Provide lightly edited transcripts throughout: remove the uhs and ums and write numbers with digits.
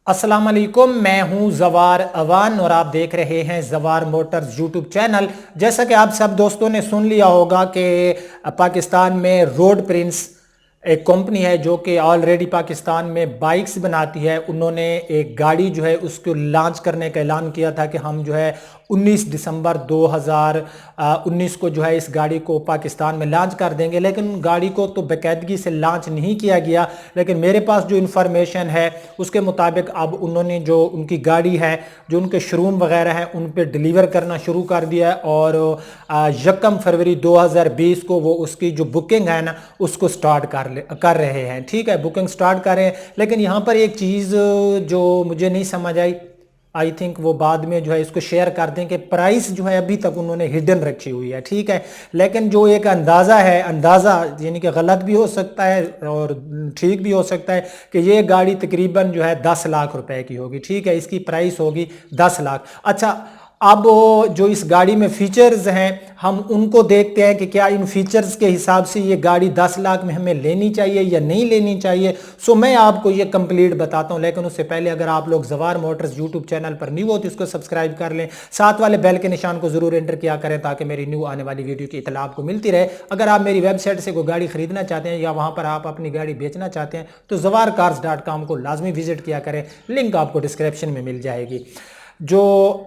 अस्सलाम वालेकुम, मैं हूं जवार अवान और आप देख रहे हैं जवार मोटर्स यूट्यूब चैनल। जैसा कि आप सब दोस्तों ने सुन लिया होगा कि पाकिस्तान में रोड प्रिंस एक कंपनी है जो कि ऑलरेडी पाकिस्तान में बाइक्स बनाती है। उन्होंने एक गाड़ी जो है उसको लॉन्च करने का ऐलान किया था कि हम जो है 19 दिसंबर 2019 को जो है इस गाड़ी को पाकिस्तान में लॉन्च कर देंगे, लेकिन गाड़ी को तो बाकायदगी से लॉन्च नहीं किया गया। लेकिन मेरे पास जो इन्फॉर्मेशन है उसके मुताबिक अब उन्होंने जो उनकी गाड़ी है, जो उनके शोरूम वगैरह हैं, उन पे डिलीवर करना शुरू कर दिया है और 1 फरवरी 2020 को वो उसकी जो बुकिंग है ना उसको स्टार्ट कर रहे हैं। ठीक है, बुकिंग स्टार्ट कर रहे हैं। लेकिन यहाँ पर एक चीज़ जो मुझे नहीं समझ आई थिंक वो बाद में जो है इसको शेयर कर दें कि प्राइस जो है अभी तक उन्होंने हिडन रखी हुई है। ठीक है, लेकिन जो एक अंदाज़ा है, अंदाज़ा यानी कि गलत भी हो सकता है और ठीक भी हो सकता है कि ये गाड़ी तकरीबन जो है 10 लाख रुपए की होगी। ठीक है, इसकी प्राइस होगी 10 लाख। अच्छा, अब जो इस गाड़ी में फीचर्स हैं हम उनको देखते हैं कि क्या इन फीचर्स के हिसाब से ये गाड़ी 10 लाख में हमें लेनी चाहिए या नहीं लेनी चाहिए। सो मैं आपको ये कंप्लीट बताता हूं, लेकिन उससे पहले अगर आप लोग जवार मोटर्स यूट्यूब चैनल पर न्यू हो तो इसको सब्सक्राइब कर लें, साथ वाले बेल के निशान को जरूर एंटर किया करें ताकि मेरी न्यू आने वाली वीडियो की इतला आपको मिलती रहे। अगर आप मेरी वेबसाइट से कोई गाड़ी खरीदना चाहते हैं या वहां पर आप अपनी गाड़ी बेचना चाहते हैं तो जवारकार्स.com को लाजमी विजिट किया करें, लिंक आपको डिस्क्रिप्शन में मिल जाएगी। जो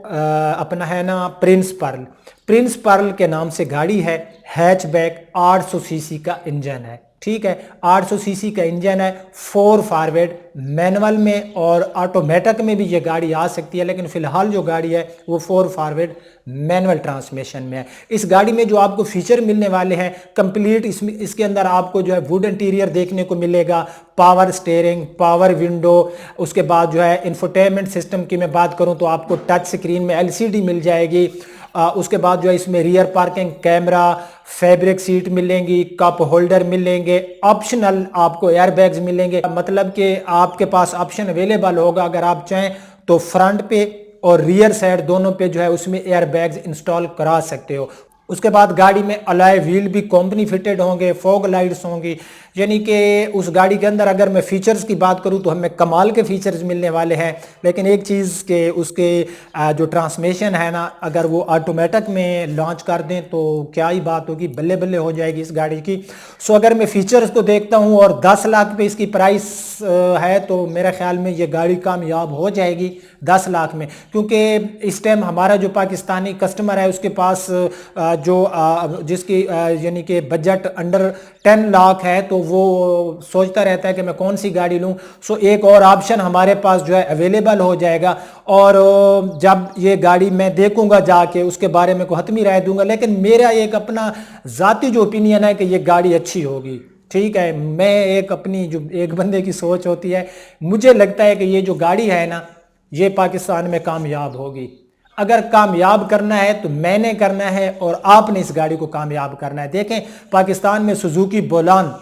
अपना है ना प्रिंस पर्ल के नाम से गाड़ी है, हैचबैक 800 सीसी का इंजन है। ठीक है, 800 सीसी का इंजन है, 4 फॉरवर्ड मैनुअल में और ऑटोमेटिक में भी ये गाड़ी आ सकती है, लेकिन फिलहाल जो गाड़ी है वो 4 फॉरवर्ड मैनुअल ट्रांसमिशन में है। इस गाड़ी में जो आपको फीचर मिलने वाले हैं कंप्लीट, इसके अंदर आपको जो है वुड इंटीरियर देखने को मिलेगा, पावर स्टीयरिंग, पावर विंडो, उसके बाद जो है इंफोटेनमेंट सिस्टम की मैं बात करूं तो आपको टच स्क्रीन में एलसीडी मिल जाएगी। उसके बाद जो है इसमें rear parking camera, fabric seat मिलेंगी, कप होल्डर मिलेंगे, ऑप्शनल आपको एयर बैग्स मिलेंगे। मतलब कि आपके पास ऑप्शन अवेलेबल होगा, अगर आप चाहें तो फ्रंट पे और रियर साइड दोनों पे जो है उसमें एयर बैग्स इंस्टॉल करा सकते हो। उसके बाद गाड़ी में अलॉय व्हील भी कंपनी फिटेड होंगे, फॉग लाइट्स होंगी, यानी कि उस गाड़ी के अंदर अगर मैं फीचर्स की बात करूं तो हमें कमाल के फीचर्स मिलने वाले हैं। लेकिन एक चीज़ के उसके जो ट्रांसमिशन है ना, अगर वो ऑटोमेटिक में लॉन्च कर दें तो क्या ही बात होगी, बल्ले बल्ले हो जाएगी इस गाड़ी की। सो अगर मैं फीचर्स को देखता हूं और 10 लाख पे इसकी प्राइस है तो मेरे ख्याल में ये गाड़ी कामयाब हो जाएगी 10 लाख में, क्योंकि इस टाइम हमारा जो पाकिस्तानी कस्टमर है उसके पास जिसकी यानी कि बजट अंडर 10 लाख है तो वो सोचता रहता है कि मैं कौन सी गाड़ी लूं। सो एक और ऑप्शन हमारे पास जो है अवेलेबल हो जाएगा और जब ये गाड़ी मैं देखूंगा जाके उसके बारे में को हतमी राय दूंगा। लेकिन मेरा एक अपना ज़ाती जो ओपिनियन है कि ये गाड़ी अच्छी होगी। ठीक है, मैं एक अपनी जो एक बंदे की सोच होती है, मुझे लगता है कि ये जो गाड़ी है ना ये पाकिस्तान में कामयाब होगी। अगर कामयाब करना है तो मैंने करना है और आपने इस गाड़ी को कामयाब करना है। देखें, पाकिस्तान में सुजुकी बोलान,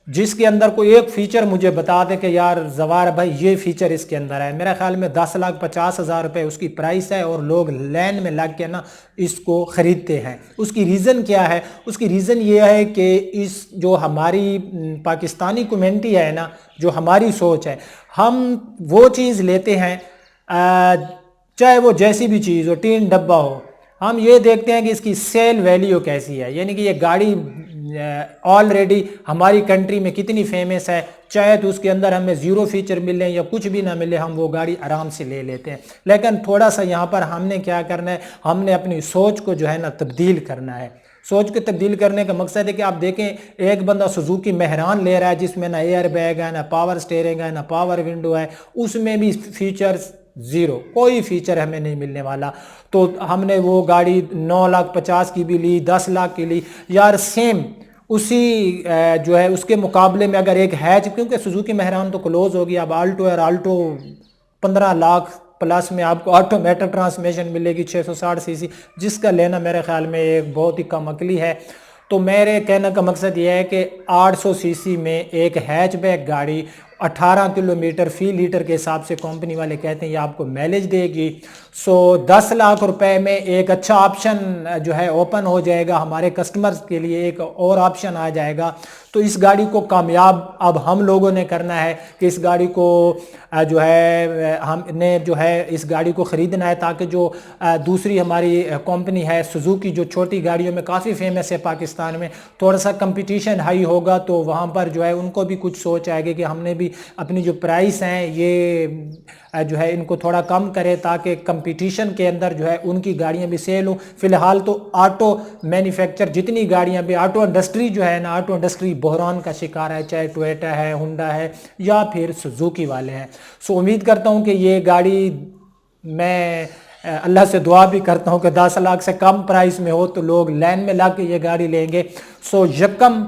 जिसके अंदर कोई एक फीचर मुझे बता दे कि यार जवार भाई ये फीचर इसके अंदर है, मेरा ख्याल में 10,50,000 रुपए उसकी प्राइस है और लोग लाइन में लग के ना इसको ख़रीदते हैं। उसकी रीज़न क्या है? उसकी रीज़न ये है कि इस जो हमारी पाकिस्तानी कम्युनिटी है ना, जो हमारी सोच है, हम वो चीज़ लेते हैं चाहे वो जैसी भी चीज़ हो, टीन डब्बा हो, हम ये देखते हैं कि इसकी सेल वैल्यू कैसी है, यानी कि ये गाड़ी ऑलरेडी हमारी कंट्री में कितनी फेमस है। चाहे तो उसके अंदर हमें ज़ीरो फीचर मिले या कुछ भी ना मिले, हम वो गाड़ी आराम से ले लेते हैं। लेकिन थोड़ा सा यहाँ पर हमने क्या करना है, हमने अपनी सोच को जो है ना तब्दील करना है। सोच के तब्दील करने का मकसद है कि आप देखें, एक बंदा सुजुकी मेहरान ले रहा है जिसमें ना एयर बैग है, ना पावर स्टीयरिंग है, ना पावर विंडो है, उसमें भी फीचर्स ज़ीरो, कोई फीचर हमें नहीं मिलने वाला। तो हमने वो गाड़ी 9,50,000 की भी ली, 10 लाख की ली, यार सेम उसी जो है उसके मुकाबले में अगर एक हैच, क्योंकि सुजुकी मेहरान तो क्लोज होगी, अब आल्टो है, आल्टो 15 लाख प्लस में आपको ऑटोमेटिक ट्रांसमिशन मिलेगी 660 सीसी, जिसका लेना मेरे ख्याल में एक बहुत ही कम अकली है। तो मेरे कहने का मकसद यह है कि 800 सीसी में एक हैचबैक गाड़ी 18 किलोमीटर फी लीटर के हिसाब से कंपनी वाले कहते हैं ये आपको माइलेज देगी। सो 10 लाख रुपए में एक अच्छा ऑप्शन जो है ओपन हो जाएगा हमारे कस्टमर्स के लिए, एक और ऑप्शन आ जाएगा। तो इस गाड़ी को कामयाब अब हम लोगों ने करना है कि इस गाड़ी को जो है हमने जो है इस गाड़ी को ख़रीदना है, ताकि जो दूसरी हमारी कंपनी है सुजुकी जो छोटी गाड़ियों में काफ़ी फेमस है पाकिस्तान में, थोड़ा सा कंपटीशन हाई होगा तो वहाँ पर जो है उनको भी कुछ सोच आएगी कि हमने भी अपनी जो प्राइस हैं ये जो है इनको थोड़ा कम करें, ताकि कंपटीशन के अंदर जो है उनकी गाड़ियाँ भी सेल हो। फिलहाल तो ऑटो मैन्युफैक्चर जितनी गाड़ियाँ भी, ऑटो इंडस्ट्री जो है ना, ऑटो इंडस्ट्री बहरान का शिकार है, चाहे टोयोटा है, हुंडा है या फिर सुजुकी वाले हैं। सो उम्मीद करता हूँ कि ये गाड़ी, मैं अल्लाह से दुआ भी करता हूँ कि 10 लाख से कम प्राइस में हो तो लोग लाइन में ला के ये गाड़ी लेंगे। सो 1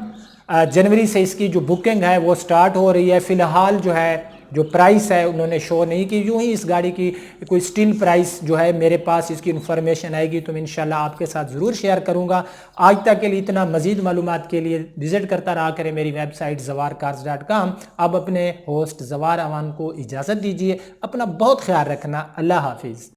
जनवरी से इसकी जो बुकिंग है वो स्टार्ट हो रही है। फ़िलहाल जो है जो प्राइस है उन्होंने शो नहीं की, यूँ ही इस गाड़ी की कोई स्टिल प्राइस जो है मेरे पास इसकी इन्फॉर्मेशन आएगी तो मैं इंशाल्लाह आपके साथ ज़रूर शेयर करूँगा। आज तक के लिए इतना, मज़ीद मालूमात के लिए विज़िट करता रहा करें मेरी वेबसाइट zawarcars.com। अब अपने होस्ट ज़वार अवान को इजाज़त दीजिए, अपना बहुत ख्याल रखना, अल्लाह हाफिज़।